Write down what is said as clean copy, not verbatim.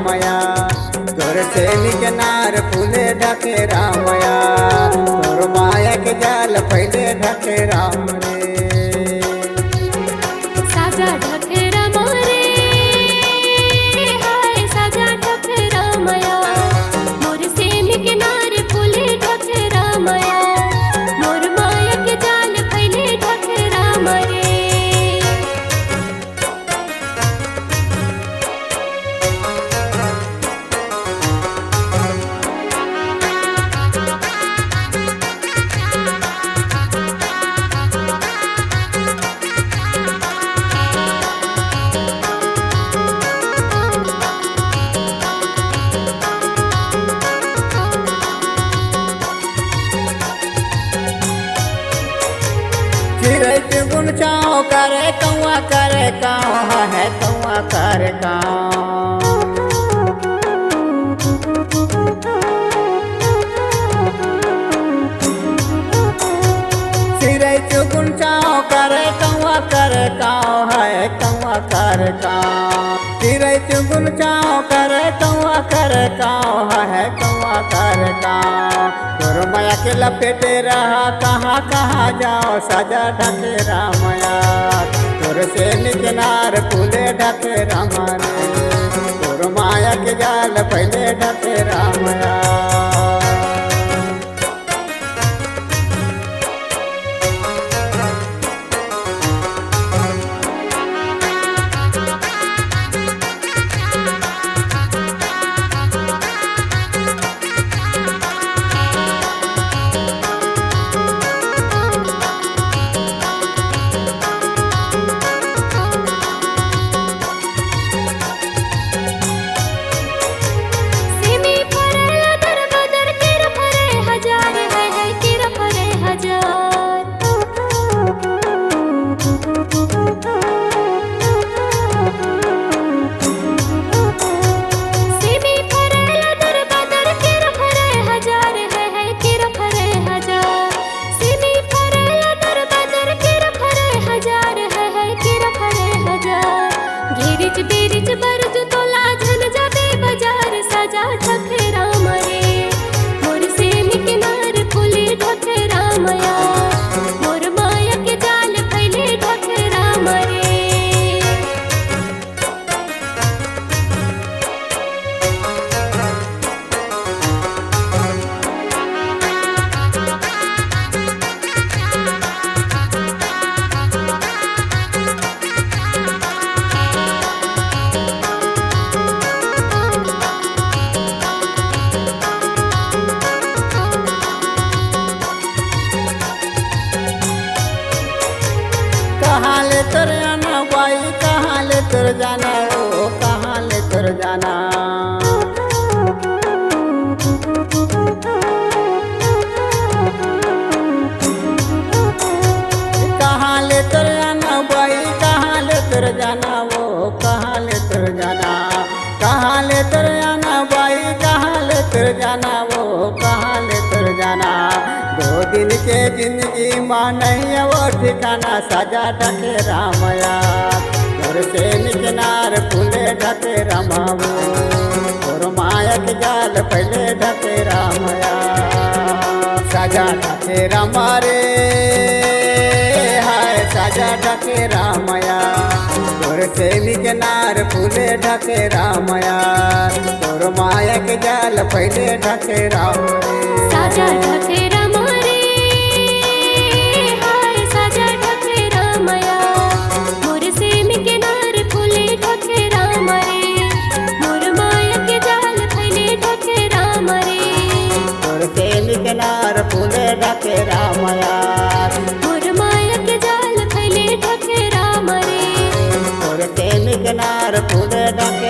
रामया तोर से निकनार फूले ढके रामया तोर माया के जाल पहले ढके राम रे साजा ढके राम रे हाय साजा ढके रामया मोर से निकनार फूले ढके रामया मोर माया के जाल पहले ढके राम रे गुण चाओ करे काँव है कौआ करे काँव सिरै गुण चाओ करे काँव है कौआ करे काँव सिरै गुण चाओ करे काँव है कौआ करे काँव तोर माया के लपेटे रहा कहाँ कहाँ जाओ साजा ढके रामया तोर से निकनार फूले ढके राम रे तोर माया के जाल पहले ढके रामया कहाँ ले तर जाना बाई कहाँ ले तर जाना ओ कहाँ ले तर जाना कहाँ ले तर जाना बाई कहाँ ले तर जाना वो कहाँ ले तर जाना कहाँ ले तर जाना बाई कहाँ ले तर जाना वो कहाँ ले तर जाना 2 दिन के जिंदगी माँ नहीं वो ठिकाना साजा ढके रामया तोर से निकनार फूले ढके रामावो तोर माया के जाल पहले ढके रामया साजा ढके रामा रे हाय साजा ढके रामया तोर से निकनार फूले ढके रामया तोर माया के जाल पहले ढके राम रे साजा ढके राम रे हाय साजा ढके रामया मोर से निकनार फूले ढके राम रे मोर माया के जाल पहले ढके राम रे तोर से निकनार फूले ढके रामया मोर माया के जाल पहले ढके राम रे तोर से निकनार फूले ढके